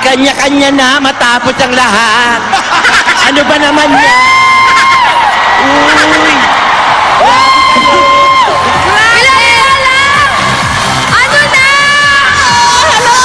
kanya-kanya na matapos ang lahat. Ano ba naman yan? Uy! Ano na? Hello!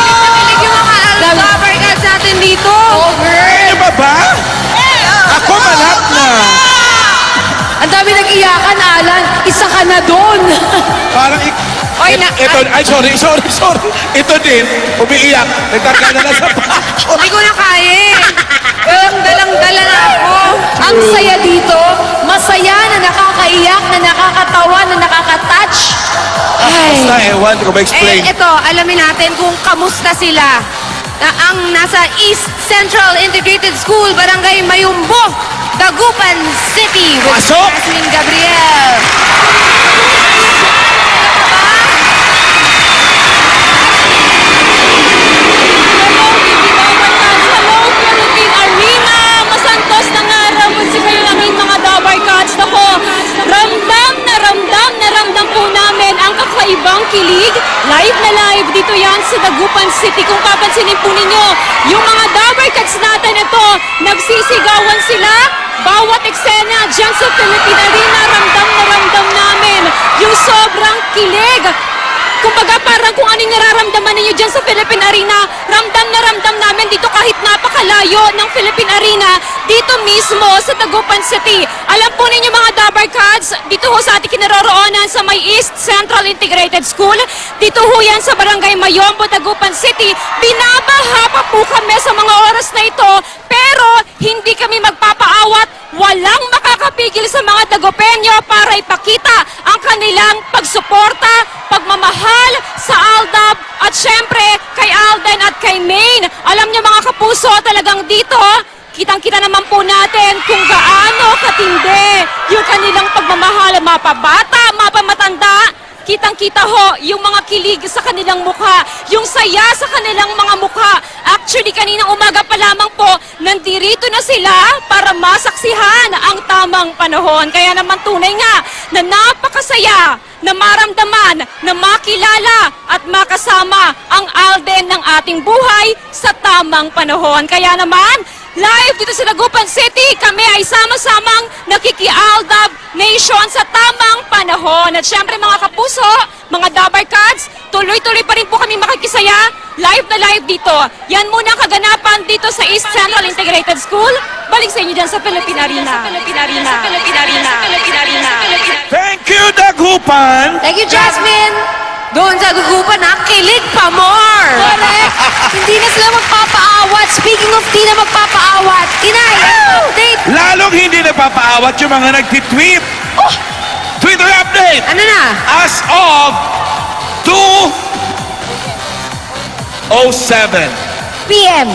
Pinipilig yung mga lover guys natin dito. Oh, girl. Ano ba? Ako malap na. Ang dami nag-iyakan, Alan. Isa ka na doon. Parang Oy, ito, ay sorry. Ito din, umiiyak. Nagkarga na sa baso. Hindi ko na kaya. Dalang-dala na ako. Ang saya dito. Masaya na nakakaiyak, na nakakatawa, na nakaka-touch. Ay. Basta ewan, ko ma-explain. Ito, alamin natin kung kamusta sila. Ang nasa East Central Integrated School, Barangay Mayumbo, Dagupan City with Pasok! Jasmine Gabriel. Hello, Philippine Arena! Masantos na nga ramon si kayo ng mga Dabar Cats. Ako, ramdam po namin ang kakaibang kilig. Live na live dito yan sa Dagupan City. Kung papansinin po ninyo, yung mga Dabar Cats natin ito, nagsisigawan sila. Bawat eksena dyan sa Philippine Arena, ramdam namin yung sobrang kilig. Kumbaga parang kung anong nararamdaman ninyo dyan sa Philippine Arena, ramdam namin dito kahit napakalayo ng Philippine Arena, dito mismo sa Dagupan City. Alam po ninyo mga Dabar Cats, dito ho sa ating kinaroroonan sa may East Central Integrated School, dito ho yan sa Barangay Mayombo, Dagupan City. Binabaha pa po kami sa mga oras na ito, pero hindi kami magpapaawat. Walang makakapigil sa mga Dagupenyo para ipakita ang kanilang pagsuporta, pagmamahal sa Aldab at syempre kay Alden at kay Maine. Alam niyo mga kapuso, talagang dito, kitang-kita naman po natin kung gaano katindi yung kanilang pagmamahal, mapabata, mapamatanda. Kitang-kita ho yung mga kilig sa kanilang mukha, yung saya sa kanilang mga mukha. Actually, kaninang umaga pa lamang po, nandirito na sila para masaksihan ang tamang panahon. Kaya naman tunay nga na napakasaya na maramdaman, na makilala at makasama ang Alden ng ating buhay sa tamang panahon. Kaya naman, live dito sa Dagupan City, kami ay sama-samang nakiki-Aldab Nation sa tamang panahon. At syempre mga kapuso, mga Dabar Cats, tuloy-tuloy pa rin po kami makikisaya. Live na live dito. Yan muna ang kaganapan dito sa East Central Integrated School. Balik sa inyo dyan sa Philippine Arena. Thank you, Dagupan! Thank you, Jasmine. Doon sa Dagupan, kilig pa more. Correct. Hindi na sila magpapaawat. Speaking of di na magpapaawat, Inay, update. Lalong hindi napapaawat yung mga nagtitweet. Twitter update! Ano na? As of 2:07, PM.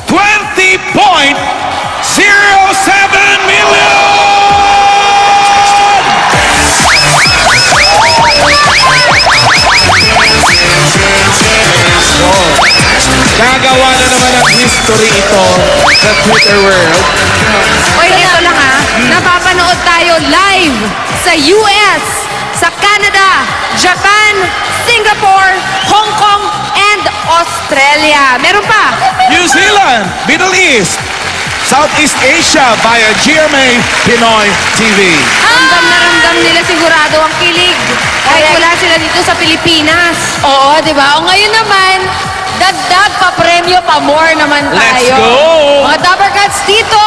20.07 million! Gagawa na naman ng history ito sa Twitter world. Oy, ito lang ha. Napapanood tayo live sa US, sa Canada, Japan, Singapore, Hong Kong, and Australia. Meron pa? New Zealand, Middle East, Southeast Asia via GMA Pinoy TV. Ramdam na ramdam nila sigurado ang kilig. Kahit wala sila dito sa Pilipinas. Oo, di ba? O ngayon naman, dagdag pa premyo pa more naman tayo. Let's go! Mga Dabar Cats dito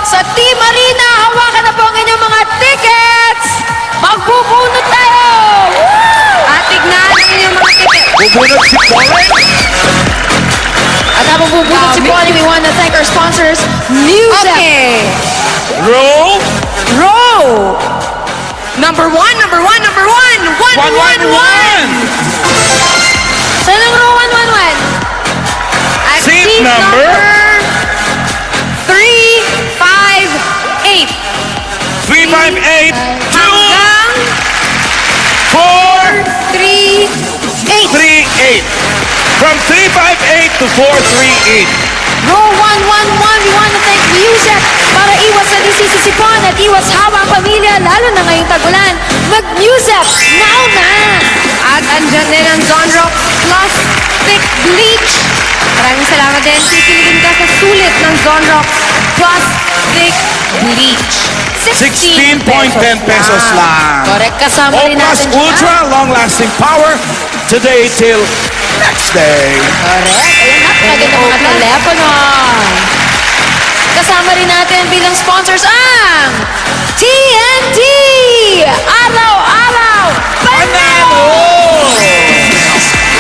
sa Team Arena, hawakan na po ang inyong mga tickets! Magbubunot tayo! At tignan ang inyong mga tickets. Bubunot si Pauline. At habang bubunot si Bonnie, we want to thank our sponsors, Music. Okay. Row. Row. Number one. 111. Saan ang row 111? At Seat number 358. 358 Hanggang 438. 338. From 358 to 438. Row 111, we want to thank Music para iwas sa disisisipon at iwas hawa ang pamilya, lalo na ngayong tag-ulan. Mag-Music, now na! At andyan din ang Zonrox Plus Thick Bleach. Maraming salamat. ng Zonrox Plus Thick Bleach. 16.10 pesos lang. Correct. Kasama rin Opus natin siya. Ultra, long-lasting power, today till next day. Correct. Ayan, napakaganda mga telepono. Kasama rin natin bilang sponsors ang TNT! Araw-araw! Panalo!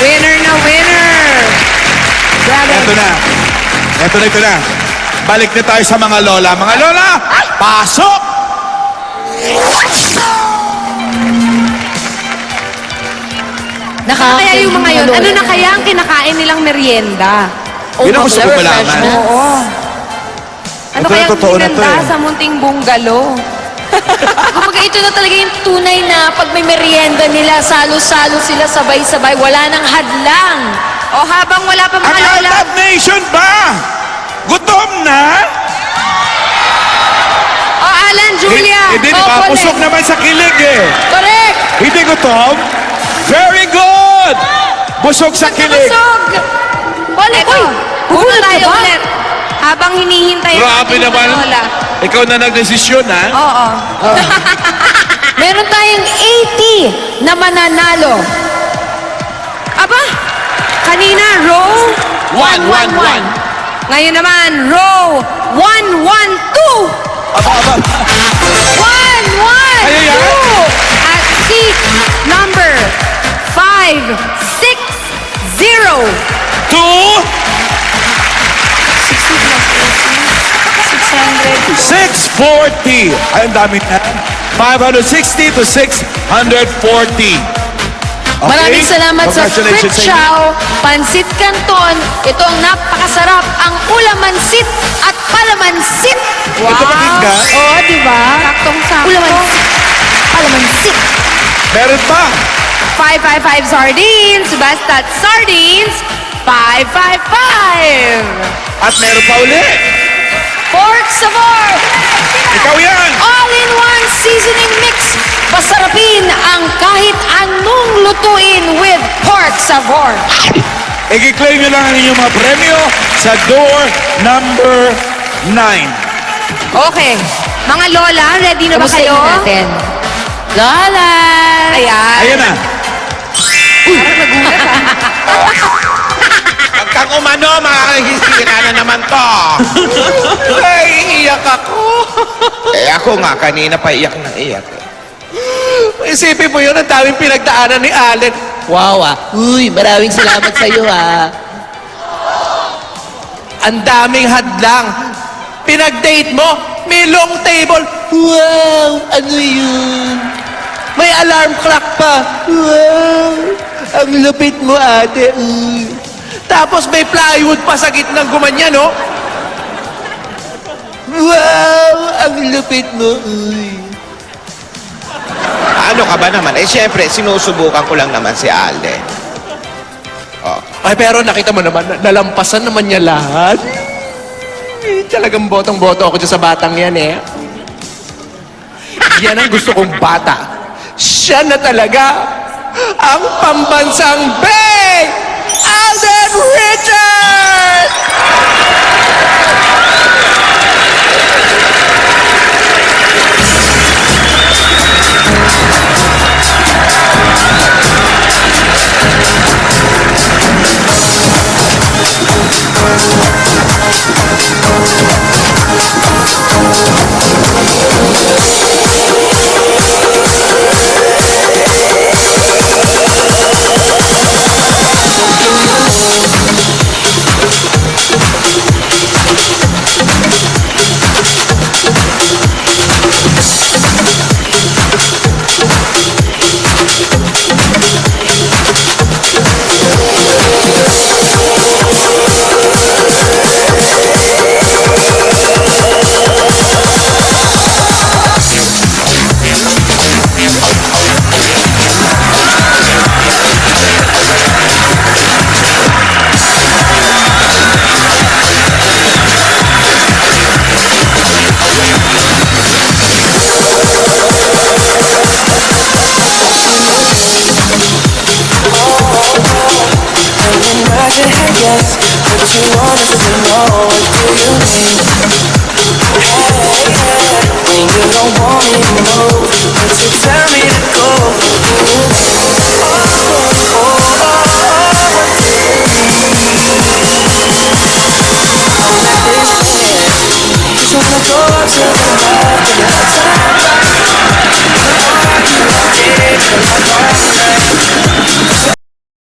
Winner na winner! Grabe. Ito na. Balik na tayo sa mga lola. Mga lola, pasok! Kaya yung mga yun, ano na kaya ang kinakain nilang merienda? Yun ang gusto ko malaman. Oo. Ano Ito kaya na totoo na to hinanda eh. sa munting bungalo? Kapag ito na talaga yung tunay na pag may merienda nila, salo-salo sila sabay-sabay, wala nang hadlang. O habang wala pa Ang mga lola, Altab Nation ba? Gutom na? o Alan, Julia, Hindi, o nakapusok Colin. naman sa kilig eh. Correct! Hindi gutom? Very good! Busog sa kilig. Busog! Ulit, pupunta tayo ulit. Habang hinihintay Grabe natin naman. mga lola. Ikaw na nagdesisyon, ha? Oo. Meron tayong 80 na mananalo. Aba, kanina row 111. Ngayon naman, row 112. Aba. 112. Ano yan? At seat number 560. 640. Ay, ang dami na. 560 to 640. Okay? Maraming salamat sa Congratulations Quick sa inyo. Chow, Pansit Canton. Ito ang napakasarap, ang ulamansit at palamansit. Wow! Ito pakinggan. Oo, di ba? Saktong-sakto. Ulamansit, palamansit. Meron pa. 555 sardines, basta't sardines, 555. At meron pa uli. Pork Savor, Ikaw yan. all-in-one seasoning mix. Pasarapin ang kahit anong lutuin with Pork Savor. I-claim nyo lang ang inyong mga premyo sa door number 9. Okay. Mga lola, ready na ba kayo? natin? Lola! Ayan. Ayan na. Parang nagulat Huwag kang umano, makakahisira na naman to. Ay, iyak ako. Ako nga, kanina pa iyak na iyak. Isipin mo yun, ang daming pinagdaanan ni Allen. Wow, Uy, maraming salamat sa iyo, Ang daming hadlang. Pinag-date mo, may long table. Wow, ano yun? May alarm clock pa. Wow, ang lupit mo, ate. Uy. Tapos may plywood pa sa gitnang gumanyan, no? Wow, ang lupit mo, uy. Ano ka ba naman? Eh, syempre, sinusubukan ko lang naman si Ale. Ay, pero nakita mo naman, nalampasan naman niya lahat. Talagang botong-boto ako dyan sa batang yan, eh. Yan ang gusto kong bata. Siya na talaga ang pambansang Bay! Alden Richard! Yes, but you honestly know what do you need? It's